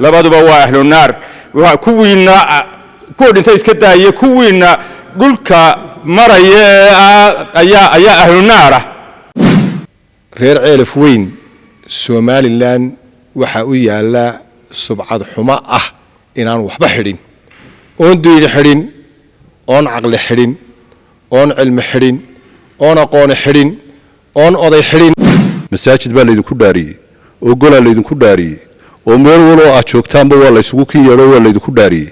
labaduba waa ahlu naar kuwiina kuwa dhintay iska daayay kuwiina dhulka maraya ayaa ahlu naar reer ceelaf weyn Somaliland waxa uu yaala subcad xuma ah inaan waxba xidhin oon diin xidhin oon aqli xidhin oon cilmi xidhin oon aqoon xidhin oon oday xidhin masaajid baa laydinku dhaariyay oo gola laydinku dhaariyay oo meel walba aad joogtaanba waa la isugu kiyeero waa laydinku dhaariyay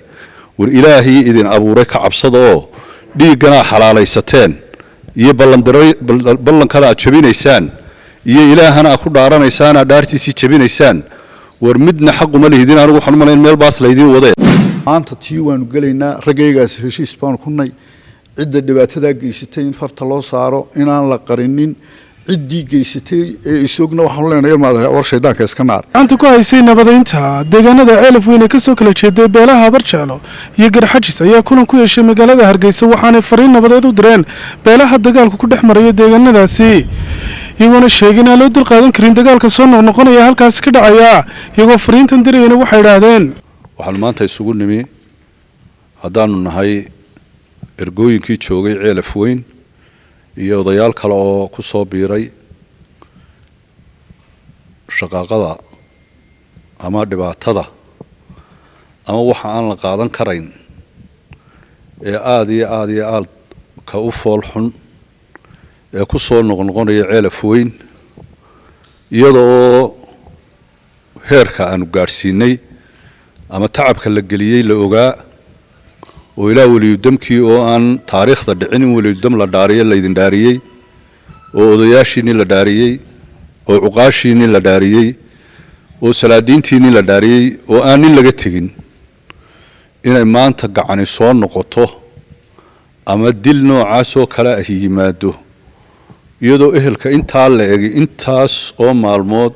war ilaahi idin abuuray ka cabsada oo dhiigana xalaalaysateen iyo ballankada aad jabinaysaan iyo ilaahana ku dhaaranaysaan dhaartiisi jabinaysaan war midna xaq uma leedin anigu waxaan u maleyn meel baas laydin wadeen maanta tii waanu galaynaa ragaygaas heshiis baan ku nay cidda dhibaatada geysatay in farta loo saaro inaan la qarinin ciddii geysatay ee isogna waxaan leenahay maadaama war shaydaanka iska naar anta ku haysay nabadeynta deegaanada ceelaf weyn ee ka soo kala jeeday beelaha Barjaalo iyo Garxajis ayaa kulan ku yeeshay magaalada Hargeysa waxaana fariin nabadeed u direen beelaha dagaalku ku dhex maray deegaanadaasi iyagoo sheegay in loo dul qaadan karin dagaalka soo noqnoqonaya halkaas ka dhacaya iyagoo fariintan dirayna waxay yiraahdeen waxaan maanta isugu nimi haddaanu nahay ergooyinkii joogay ceelaf weyn iyo odayaal kale oo ku soo biiray shaqaqada ama dhibaatada ama waxa aan la qaadan karayn ee aad iyo aad ka u fool xun ee ku soo noqnoqonaya ceelaf weyn iyadoo heerka aanu gaarsiinay ama tacabka la geliyay la ogaa oo ilaa waliyudamkii oo aan taariikhda dhicin in waliyudam la dhaariyo laydin dhaariyay oo odayaashiinii la dhaariyay oo cuqaashiinii la dhaariyay oo salaadiintiinii la dhaariyay oo aan nin laga tegin inay maanta gacani soo noqoto ama dil noocaas oo kale ah yimaado iyadoo ehelka intaa la eegay intaas oo maalmood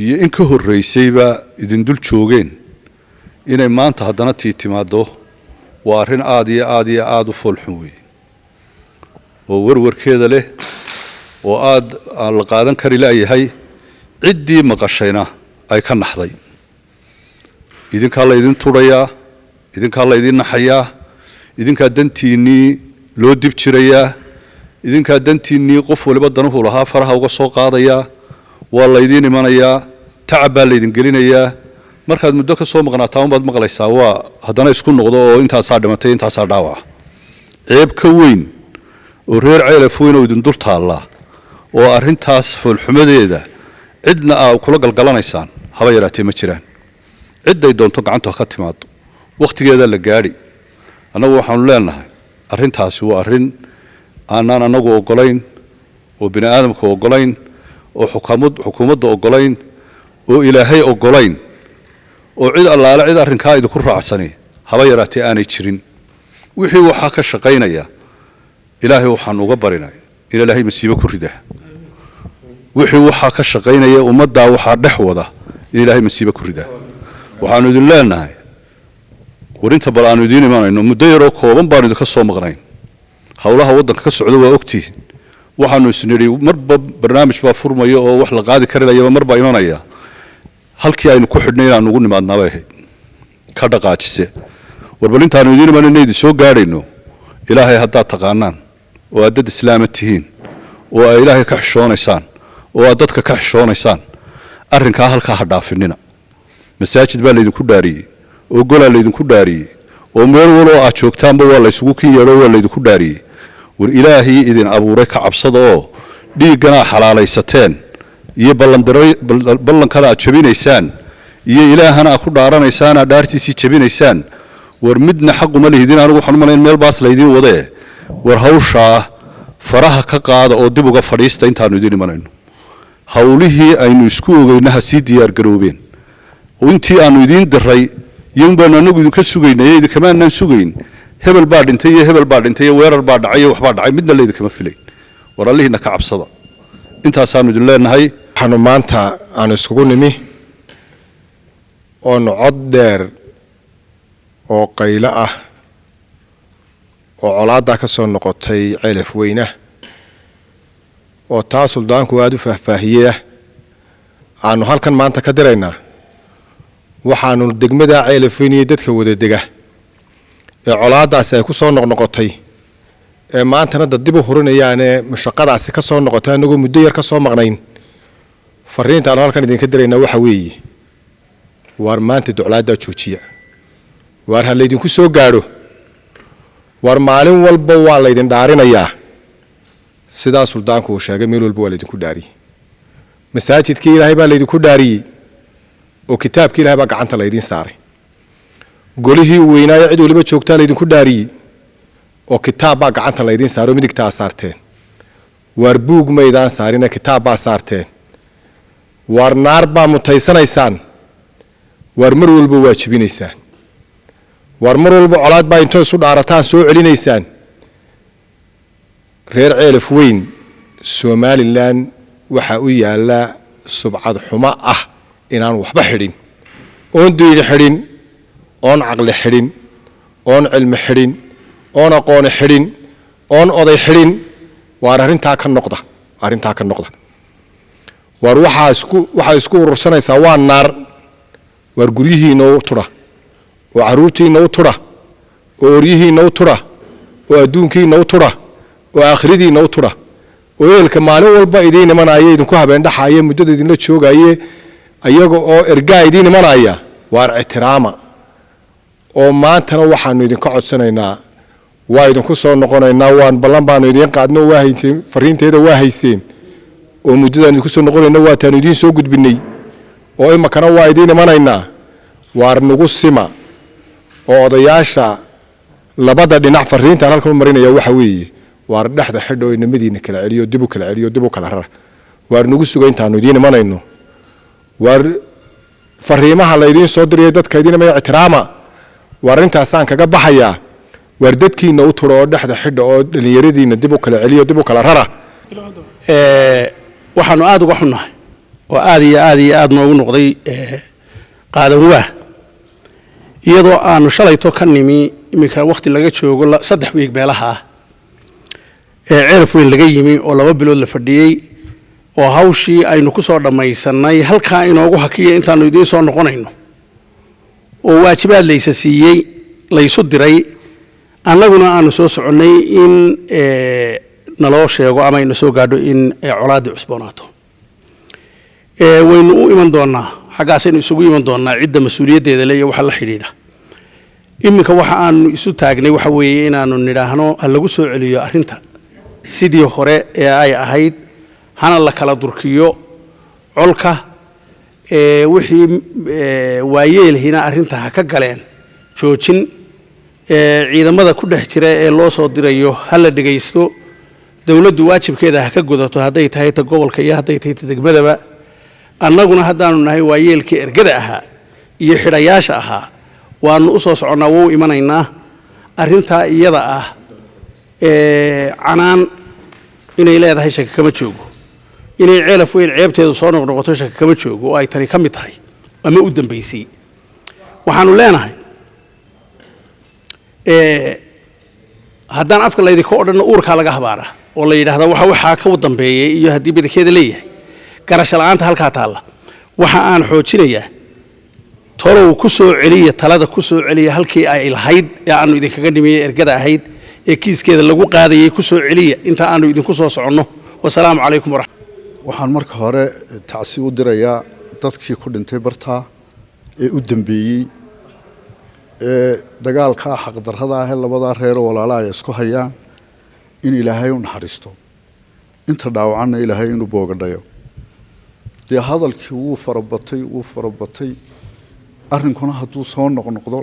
iyo in ka horeysayba idin dul joogeen inay maanta haddana timaado waa arrin aad iyo aad u foolxun weey oo warwarkeeda leh oo aad la qaadan kari laayahay ciddii maqashayna ay ka naxday idinka la idin tuurayaa idinka la idin naxayaa idinka dantiinii loo dib jirayaa idinka dantiinii qof waliba danuhu lahaa faraha uga soo qaadaya waa la idin imanayaa tacab baa la idin gelinayaa markaad muddo ka soo maqnaataa umaad maqlaysaa waa haddana isku noqdo oo intaasaa dhimatay intaasaa dhaawac ceeb ka weyn oo reer ceelaf weyn oo idin dul taalla oo arrintaas foolxumadeeda cidna aa kula galgalanaysaan haba yaraatee ma jiraan cidday doonto gacanta ka timaado wakhtigeeda la gaadhi annagu waxaanu leenahay arrintaasi waa arrin aanaan anagu ogolayn oo bini aadamku ogolayn oo xukuumadda ogolayn oo ilaahay ogolayn oo cid allaale cid arrinkaa idinku raacsani haba yaraatee aanay jirin wixii waxaa ka shaqaynaya ilaahay waxaan uga barinay in ilaahay masiibo ku rida wixii waxaa ka shaqaynaya ummaddaa waxaa dhex wada in ilaahay masiibo ku rida waxaanu idin leenahay warinta bal aanu idiin imanayno muddo yaroo kooban baanu idinka soo maqnayn howlaha waddanka ka socda waa ogtihiin waxaanu isnidhi marba barnaamij baa furmaya oo wax la qaadi karinayaba marba imanaya halkii aynu ku xidhnay inaanu ugu nimaadnaa bay ahayd ka dhaqaajise warbal intaanu idiin imanayna idin soo gaadhayno ilaahay haddaad taqaanaan oo aad dad islaama tihiin oo aad ilaahay ka xishoonaysaan oo aad dadka ka xishoonaysaan arrinkaa halkaa ha dhaafinina masaajid baa laydinku dhaariyey oo golaa laydinku dhaariyey oo meel walba aad joogtaanba waa la isugu kiyeero waa laydinku dhaariyey war ilaahi idin abuuray ka cabsada oo dhiigana xalaalaysateen iyo ballankada aad jabinaysaan iyo ilaahana ku dhaaranaysaan dhaartiisi jabinaysaan war midna xaq uma leedin anigu waxaan u maleyn meel baas laydin wadee war hawsha faraha ka qaada oo dib uga fadhiista intaanu idin imanayno hawlihii aynu isku ogeynaha si diyaar garoobeen oo intii aanu idin diray yaan baan anagu idinka sugaynay idinkama aanan sugayn hebel baa dhintay iyo hebel baa dhintay weerar baa dhacay wax baa dhacay midna leedkama filayn war Allahina ka cabsada intaasaanu idin leenahay waxaanu maanta aan isugu nimi oo cod dheer oo qaylo ah oo colaada ka soo noqotay ceelaf weyna oo taa suldaanku aad u faahfaahiyay aanu halkan maanta ka diraynaa waxaanu degmada ceelafweyn iyo dadka wada dega ee colaadaasi ay ku soo noqnoqotay ee maantana dad dib u hurinayaan ee mashaqadaasi ka soo noqotay anagoo muddo yar ka soo maqnayn fariinta aan halkan idinka dirayna waxa weeye war maanta duclaada joojiya war ha laydinku soo gaadho war maalin walba waa laydin dhaarinayaa sidaa suldaanku uu sheegay meel walba waa laydinku dhaariyey masaajidkii ilaahay baa laydinku dhaariyey oo kitaabkii ilaahay baa gacanta laydin saaray golihii weynaayo cid waliba joogtaa laydinku dhaariyey oo kitaab baa gacanta laydin saaray oo midigtaa saarteen waar buug maydaan saarina kitaab baa saarteen waar naar baa mutaysanaysaan waar mar walba waajibinaysaan waar mar walba colaad baa intoo isu dhaarataan soo celinaysaan reer ceelafweyn somalilan waxaa u yaalla subcad xumo ah inaan waxba xidhin oon diini xidhin oon caqli xidhin oon cilmi xidhin oon aqooni xidhin oon oday xidhin waar arrintaa ka noqda waar waxaa isku urursanaysaa waa naar waar guryihiina u tudha oo carruurtiina u tudha oo oryihiina u tudha oo adduunkiina u tudha oo aakhiradiina u tudha oo eelka maalin walba idiin imanaya idinku habeendhaxaya muddada idinla joogaye ayaga oo ergaa idiin imanaya waar ictiraama oo maantana waxaanu idinka codsanaynaa waa idinku soo noqonaynaa waan ballan baanu idiin qaadno waa hayteen fariinteeda waa hayseen oo muddadaan idinku soo noqonayna waataanu idiin soo gudbinay oo imakana waa idiin imanaynaa waar nagu sima oo odayaasha labada dhinac fariintaan halkan u marinaya waxa weeye waar dhexda xidho oo inamadiina kala celiyo dib u kala celiyo dib u kala rara waar nagu suga intaanu idiin imanayno waar fariimaha laydiin soo diriyay dadka idiin imaya ictiraama waar intaasaan kaga baxayaa waar dadkiina u turo oo dhexda xidho oo dhallinyaradiina dib u kala celiyo dib u kala rara waxaanu aada uga xunnahay oo aad noogu noqday qaadan waah iyadoo aanu shalayto ka nimi iminka wakhti laga joogo 3 wiig meelaha ah ee ceelafweyn laga yimi oo 2 bilood la fadhiyey oo hawshii aynu ku soo dhammaysanay halkaa inoogu hakiya intaanu idiin soo noqonayno oo waajibaad laysa siiyey laysu diray annaguna aanu soo soconnay in naloo sheego ama aynu soo gaadho in colaadii cusboonaato waynu u iman doonaa xaggaasaynu isugu iman doonaa cidda mas-uuliyaddeeda le iyo waxa la xidhiidha iminka waxa aanu isu taagnay waxa weeye inaanu nidhaahno ha lagu soo celiyo arrinta sidii hore ee ay ahayd hana la kala durkiyo colka wixii waayeelhina arrinta ha ka galeen joojin ciidamada ku dhex jira ee loo soo dirayo ha la dhegaysto dawladdu waajibkeeda ha ka gudato hadday tahay ta gobolka iyo hadday tahay ta degmadaba annaguna haddaanu nahay waayeelkii ergada ahaa iyo xidhayaasha ahaa waanu u soo soconnaa wou imanaynaa arrintaa iyada ah canaan inay leedahay shaka kama joogo inay ceelafweyn ceebteedu soo noqnoqoto shaka kama joogo oo ay tani ka mid tahay ama u dambaysay waxaanu leenahay haddaan afka laydinka odhanno uurkaa laga habaaraa oo la yidhaahda waxaa ka dambeeyay iyo haddii badakeeda leeyahay garasho la'aanta halkaa taalla waxa aan xoojinayaa tolow ku soo celiya talada ku soo celiya halkii ay lahayd ee aanu idinkaga dhimiyey ergada ahayd ee kiiskeeda lagu qaadayay ku soo celiya inta aanu idinku soo soconno wasalaamu calaykum waxaan marka hore tacsi u dirayaa dadkii ku dhintay bartaa ee u dambeeyey ee dagaalkaa xaqdarrada ah ee labadaa reer walaalaha ay isku hayaan in ilaahay u naxariisto inta dhaawacanna ilaahay inuu boogadhayo dee hadalkii wuu farabatay arrinkuna hadduu soo noqnoqdo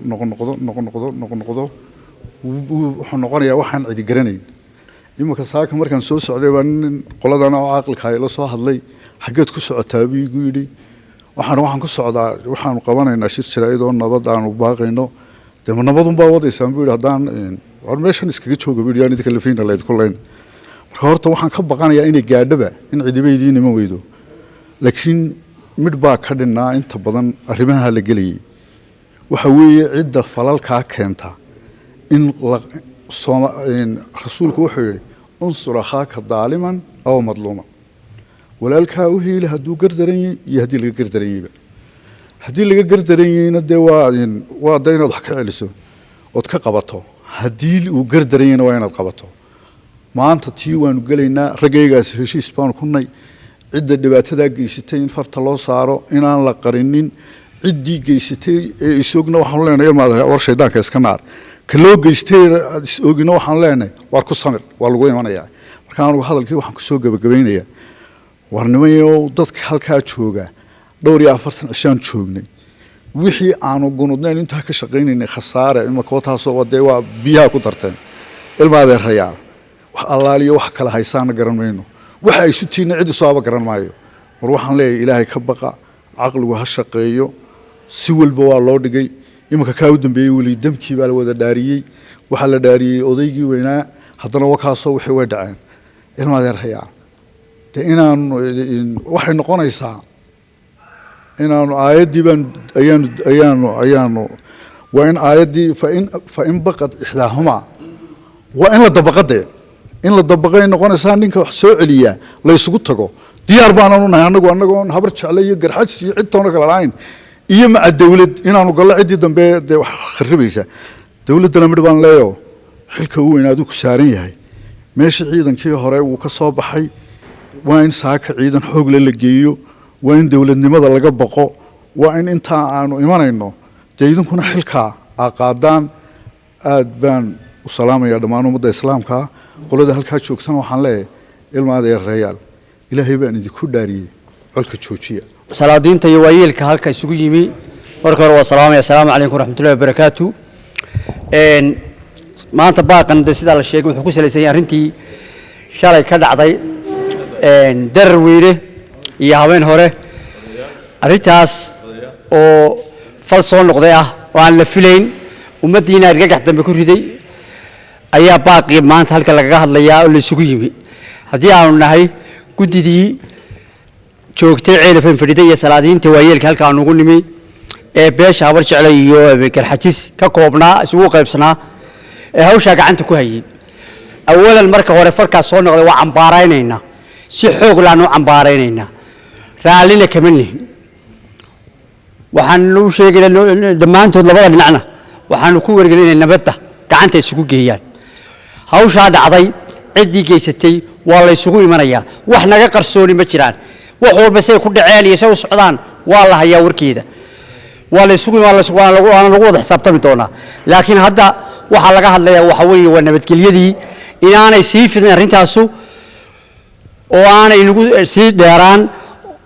wuxuu noqonayaa waxaan cidi garanayn iminka saaka markaan soo socday baa nin qoladana oo caaqilka ay la soo hadlay xaggeed ku socotaa buu igu yidhi waxaan ku socdaa waxaanu qabanaynaa shir jaraa'id oo nabad aanu baaqayno dee ma nabadunbaa wadaysaan buu yidhi haddaan war meeshan iskaga jooga buu yidhi aan idinka lafiina laydinku layn marka horta waxaan ka baqanayaa inay gaadhaba in cidiba idiin iman weydo laakiin midh baa ka dhinnaa inta badan arrimaha la gelayay waxa weeye cidda falalkaa keenta in rasuulku wuxuu yidhi unsur akhaaka daaliman aw madluuman walaalkaa u hiili hadduu gardaranyay iyo haddii laga gardaranyayba haddii laga gardaranyayna dee waa da inaad wax ka celiso ood ka qabato haddii uu gardaranyayna waa inaad qabato maanta tii waanu gelaynaa raggaygaas heshiis baanu ku nay cidda dhibaatadaa geysatay in farta loo saaro inaan la qarinin ciddii geysatay ee isogna waxaanu leenahay maadaha war shaydaanka iska naar ka loo geystay isogina waxaanu leenahay war ku samir waa lagu imanayaa marka anugu hadalkii waxaan kusoo gabagabaynayaa warnimayo dadka halkaa jooga dhowr iyo 40 cishaan joognay wixii aanu gunudnayn intaa ka shaqaynaynay khasaare ima kootaasoo wadee waa biyaha ku darteen ilmaadee rayaal wax allaaliyo wax kala haysaana garan mayno waxa ay isu tiina cid soo garan maayo war waxaan leeyahay ilaahay ka baqa aqligu ha shaqeeyo si walba waa loo dhigay imika ka u dambeeyay wali damkii baa la wada dhaariyay waxa la dhaariyay odaygii weynaa haddana wakaasoo wixii way dhaceen ilmaadee rayaal de inaan waxay noqonaysaa inaanu aayaddii baan ayaanu waa in aayaddii fa in baqad ixdaahuma waa in la dabaqadee in la dabaqay noqonaysaa ninka wax soo celiya la isugu tago diyaar baanu nahay anagoon habar jeclay iyo garxajis iyo cid toona kala lahayn iyo ma dawlad inaanu gallo cidii dambe de wax kharibaysa dawladda la mid baan leeyo xilka uu weynaadu ku saaran yahay meesha ciidankii hore uu ka soo baxay waa in saaka ciidan xoog la geeyo waa in dawladnimada laga baqo waa in inta aanu imanayno idinkuna xilka qaadaan aad baan u salaamaya dhammaan ummadda islaamka qolada halka joogtan waxaan leeyahay ilmaada reeyaal ilaahay baan idinku dhaariyay colka joojiya salaadiinta iyo waayeelka halka isugu yimi marka hore waa salaamaya assalaamu calaykum waraxmatullaahi wabarakaatu maanta baaqan sida la sheegay wuxuu ku salaysan yahay arintii shalay ka dhacday darar weyne iyo habeen hore arintaas oo fal soo noqday ah oo aan la filayn ummadiina argagax dambe ku riday ayaa baaqi maanta halka laga hadlayaa oo la isugu yimi haddii aanu nahay gudidii joogtay ceelafan fadhiday iyo salaadiinta waayeelka halka aanu ugu nimi ee beesha habar jeclay iyo garxajis ka koobnaa isugu qaybsanaa ee hawsha gacanta ku hayay awalan marka hore farkaas soo noqday waa cambaaraynayna si xoog laanu cambaaraynayna raalina kama nihin waxaan loo sheegay dhammaantood labada dhinacna waxaanu ku wargelinay nabadda gacanta isugu geeyaan hawsha dhacday ciddii geysatay waa la isugu imanayaa wax naga qarsooni ma jiraan wax walba say ku dhaceen iyo say u socdaan waa la hayaa warkeeda waa la isugu lagu wada xisaabtami doonaa laakiin hadda waxa laga hadlayaa waxa weeye waa nabadgelyadii inaanay sii fidin arrintaasu oo aanay nagu sii dheeraan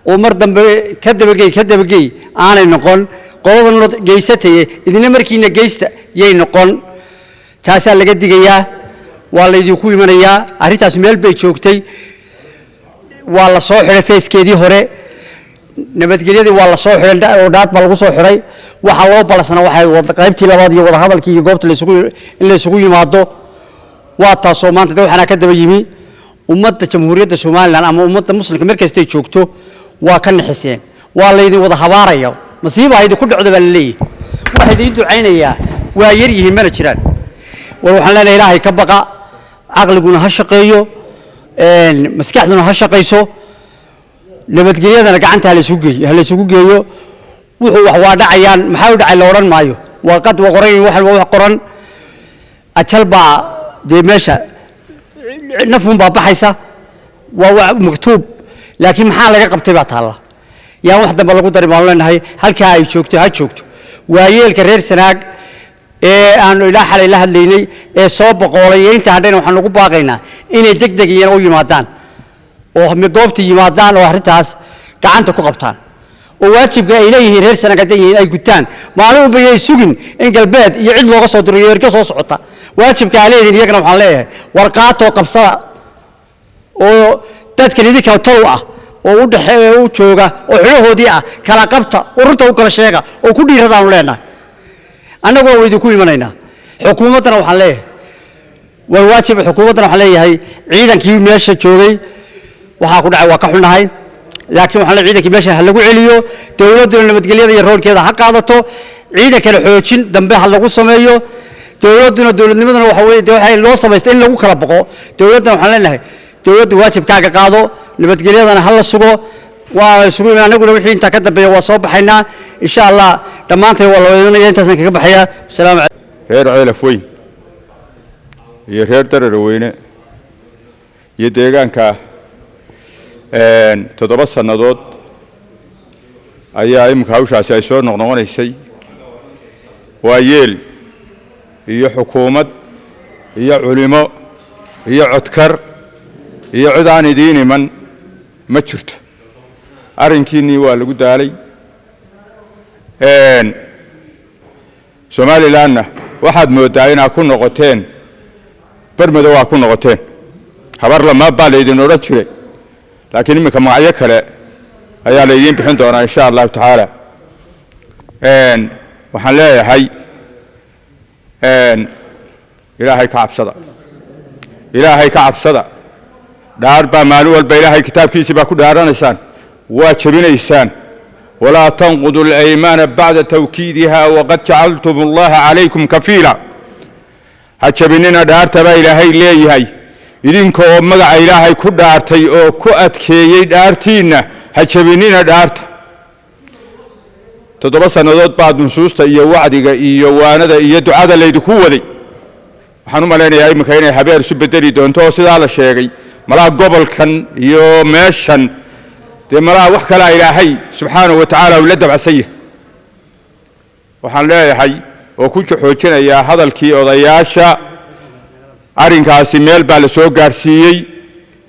oo mar dambe ka dabagey aanay noqon qodobna geysatay idina markiina geysta yay noqon taasa laga digayaa waa la idinku imanayaa arrintaas meel bay joogtay waa la soo xiray feeskeedii hore nabadgelyadii waa la soo xiray oo dhaad baa lagu soo xiray waxa loo balasana waxay wada qaybtii labaad iyo wada hadalkii iyo goobta la isugu yimaado waa taasoo maanta waxaana ka daba yimi ummadda jamhuuriyadda Soomaaliland ama ummadda muslimka markastay joogto waa ka naxiseen waa la idin wada habaaraya masiiba ay ku dhacdo baa leeyahay waxa idin ducaynayaa waa yar yihiin mana jiraan war waxaan leenahay ilaahay ka baqa aqliguna ha shaqeeyo maskaxduna ha shaqeyso nabadgelyadana gacanta la isugu geeyo wuxuu wax waa dhacayaan maxaa u dhacay la oran maayo waa qad waa qoran wax qoran ajal baa de meesha nafun baa baxaysa waa maktuub laakiin maxaa laga qabtay baa taala yaa wax dambe lagu daray baan leenahay halka ay joogto ha joogto waayeelka reer Sanaag ee aanu ilaa xalay la hadlaynay ee soo boqolay inta hadhayna waxaan ugu baaqaynaa inay degdeg u yimaadaan oo goobta yimaadaan oo arrintaas gacanta ku qabtaan oo waajibka ay leeyihiin reer Sanaag ay gutaan maalin walba ay sugin in galbeed iyo cid looga soo diro erga soo socota waajibka ay leeyihiin iyagana waxaan leeyahay warqaato qabsada oo dadka lidika tol ah oo u dhaxeeyo u jooga oo xirahoodii ah kala qabta urunta u kala sheega oo ku dhiiradaan leenahay annagu waa idinku imanaynaa xukuumadana waxaan leeyahay war waajib xukuumadana waxaan leeyahay ciidankii meesha joogay waxa ku dhacay waa ka xunahay laakiin waxaan leeyahay ciidankii meesha ha lagu celiyo dawladda nabadgelyada iyo roolkeeda ha qaadato ciidankana xoojin dambe ha lagu sameeyo dawladnimadana waxa weeye waxay loo sameystay in lagu kala baqo dawladda waxaan leenahay dawladda waajibkaaga qaado nabadgelyadana ha la sugo وسوينا نقول وحين أنت كتب وصوب حنا إن شاء الله لما أنت والله أنت سنك بحياة السلام عليكم. reer ceelaf weyn iyo reer darar weyne iyo deegaanka 7 sannadood ayaa imka hawshaasi ay soo noqnoqonaysay waa yeel iyo xukuumad iyo culimo iyo codkar iyo cid aan idiin iman ma jirto arrinkiinii waa lagu daalay Somalilandna waxaad moodaa inaad ku noqoteen barmado waa ku noqoteen habar lama baaleedin oran jiray laakiin imika magacyo kale ayaa la idin bixin doonaa insha Allah taala waxaan leeyahay ilaahay ka cabsada dhaar baa maalin walba ilaahay kitaabkiisa baa ku dhaaranaysaan waa jabinaysaan ولا تنقضوا الأيمان بعد توكيدها وقد جعلتم الله عليكم كفيلا هاتشبيننا دارتا با إلهي ليهي إذنكو مقع إلهي كو دارتي أو كو أدكي دارتينا هاتشبيننا دارتا تدرسا نضوط بعض نصوصتا إيا وعدقا إيا واندا إيا دعادا ليدو كوذي وحانوما لين يا مكاينة حبير سبتري دونتو سيدالا الشيغي ملا قبل كان إيا ماشان dee malaha wax kale ilaahay subxaanahu wa tacaala uu la dabcasay waxaan leeyahay oo ku xoojinaya hadalkii odayaasha arrinkaasi meel baa la soo gaarsiiyey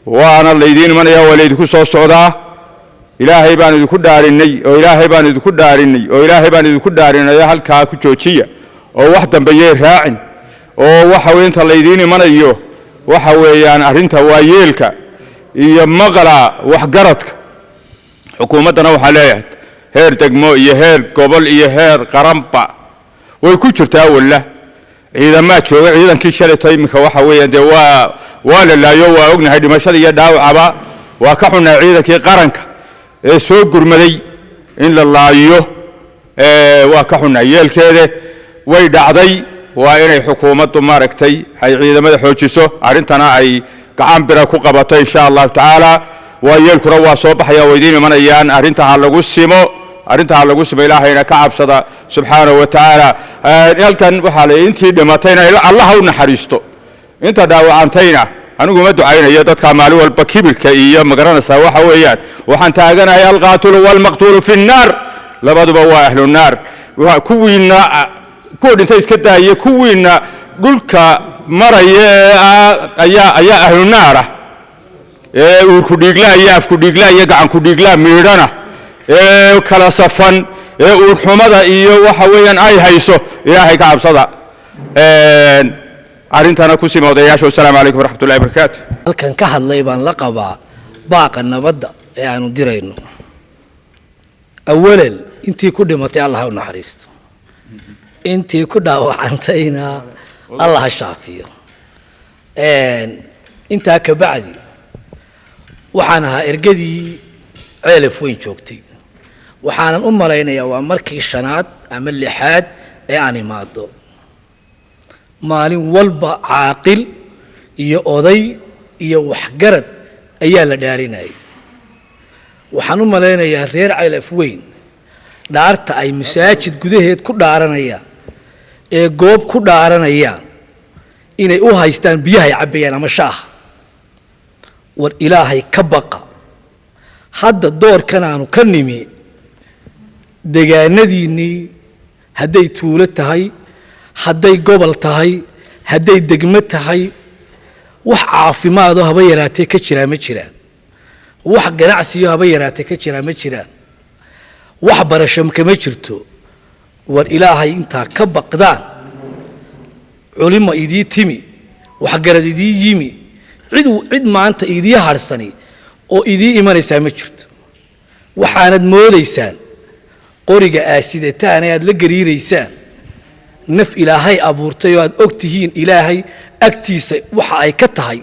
waana la idin imanaya waa la idinku soo socdaa ilaahay baan idinku dhaarinay oo ilaahay baan idinku dhaarinay oo ilaahay baan idinku dhaarinay halkaa ku joojiya oo wax dambeeyay raacin oo waxa weynta la idin imanayo waxa weeyaan arrinta waa yeelka iyo maqla wax garadka xukuumadana waxa leeyahay heer degmo iyo heer gobol iyo heer qaranba way ku jirtaa walla ciidamada jooga ciidankii shalaytay imika waxa weeyaan de waa la laayo waa ognahay dhimashada iyo dhaawacaba waa ka xunaa ciidankii qaranka ee soo gurmaday in la laayo waa ka xunaa yeelkeeda way dhacday waa inay xukuumaddu maaragtay ay ciidamada xoojiso arintana ay gacan bira ku qabato insha Allah taala ويلكنا وصوب حيا ويدين من أيان أرنتها لجو سمو إلهينا كعبصدا سبحانه وتعالى يلكن بحاله أنت دمتينا الله ونحرستو أنت دعوة عنتينا أنا قمت دعينا يدك كمالو البكير كأيام مقرنا سوا حويان وحن تاجنا يا القاتل والمقتول في النار لبعض بوا أهل النار كوينا كود أنت إسكتها يكوينا قلك مرة يا أهل النار uurku dhigla iyo afku dhigla iyo gacan ku dhigla miidhana kala safan uur xumada iyo waxa weeyaan ay hayso ilaahay ka cabsada arintana ku simoodayaasha assalamu alaykum warahmatullahi wabarakatuh halkan ka hadlay baan la qabaa baaqa nabadda ee aanu dirayno awalan intii ku dhimatay Allah u naxariisto intii ku dhaawacantayna Allah ha shaafiyo intaa ka bacdi waxaan ahaa ergadii ceelaf weyn joogtay waxaanan u malaynayaa waa markii shanaad ama lixaad ee aan imaado maalin walba caaqil iyo oday iyo waxgarad ayaa la dhaarinayay waxaan u malaynayaa reer ceelaf weyn dhaarta ay masaajid gudaheed ku dhaaranayaan ee goob ku dhaaranayaan inay u haystaan biyaha cabayaan ama shaaha war ilaahay ka baqa hadda doorkan aanu ka nimi deegaanadiinii hadday tuulo tahay hadday gobol tahay hadday degmo tahay wax caafimaado haba yaraatee ka jiraa ma jiraan wax ganacsiyo haba yaraatee ka jiraa ma jiraan wax barasho kama jirto war ilaahay intaa ka baqdaan culimo idii timi waxgarad idii yimi cid maanta idii harsani oo idii imanaysaa ma jirto waxaanad moodaysaan qoriga aasidataan aad la gariiraysaan naf ilaahay abuurtay oo aad ogtihiin ilaahay agtiisa waxa ay ka tahay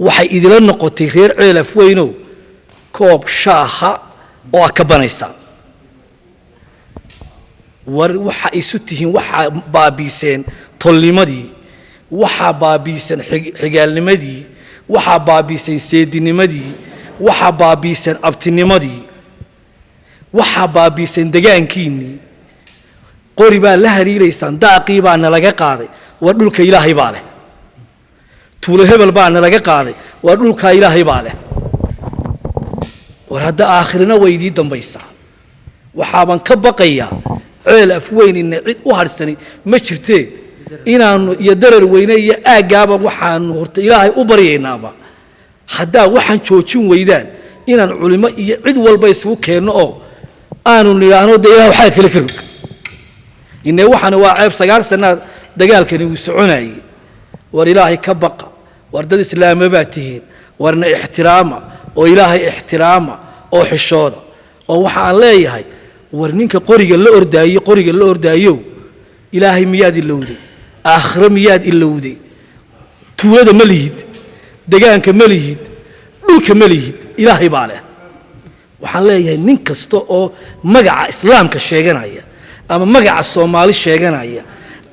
waxay idila noqotay reer ceelaf weynow koob shaaha oo ka banaysa war waxa isu tihiin waxa baabiiseen tolnimadii waxa baabiisan xigaalnimadii waxa baabiisan seedinimadii waxa baabiisan abtinimadii waxaa baabiisan degaankiinnii qori baa la hariiraysaan daaqii baa nalaga qaaday waa dhulka ilaahay baa leh tuulo hebel baa nalaga qaaday waa dhulka ilaahay baa leh war hadda aakhirina way idii dambaysaa waxaaban ka baqayaa ceel afweyn inna cid u harsani ma jirtee inaanu iyo darar weyne iyo aaggaaba waxaanu horta ilaahay u baryaynaaba haddaa waxaan joojin weydaan inaan culimo iyo cid walba isugu keenno oo aanu nidhaahno dee ilaah waxaa kale ka rog inne waxaana waa ceeb 9 sannaad dagaalkani uu soconayay war ilaahay ka baqa war dad islaama baa tihiin warna ixtiraama oo ilaahay ixtiraama oo xishooda oo waxa aan leeyahay war ninka qoriga la ordaayo ilaahay miyaad ilowday aakhira miyaad ilowday tuulada ma lihid degaanka ma lihid dhulka ma lihid ilaahay baa leh waxaan leeyahay nin kasta oo magaca islaamka sheeganaya ama magaca Soomaali sheeganaya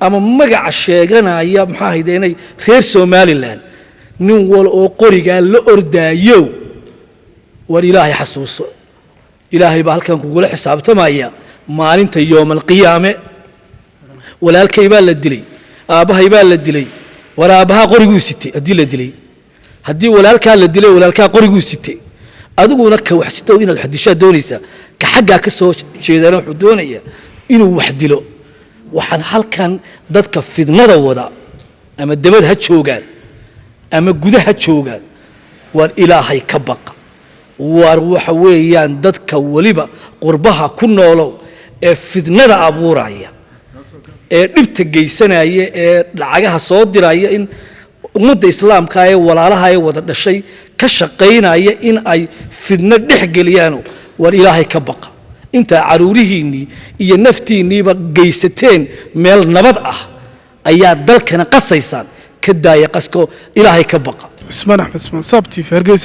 ama magaca sheeganaya maxaa haydeenay reer Somaliland nin wal oo qoriga la ordaayo war ilaahay xasuuso ilaahay baa halkan kugu la xisaabtamaya maalinta yoomal qiyaame walaalkay baa la dilay aabahay baa la dilay war aabaha qorigu sitay hadii la dilay hadii walaalka la dilay walaalka qorigu sitay adiguna ka wax sito inaad xadisha doonaysa ka xagga ka soo jeedana wuxuu doonaya inuu wax dilo waxaan halkan dadka fidnada wada ama dabad ha joogaan ama gudaha joogaan war ilaahay ka baqa war waxa weeyaan dadka waliba qurbaha ku noolow ee fidnada abuuraya ee dhibta geysanaya ee lacagaha soo diraya in ummadda islaamka ay walaalaha ay wada dhashay ka shaqeynaya in ay fidna dhex geliyaan war ilaahay ka baqa inta caruurihiinii iyo naftiiniiba geysateen meel nabad ah ayaa dalkana qasaysaan ka daaya qasko ilaahay ka baqa ismaan axmed ismaan sabti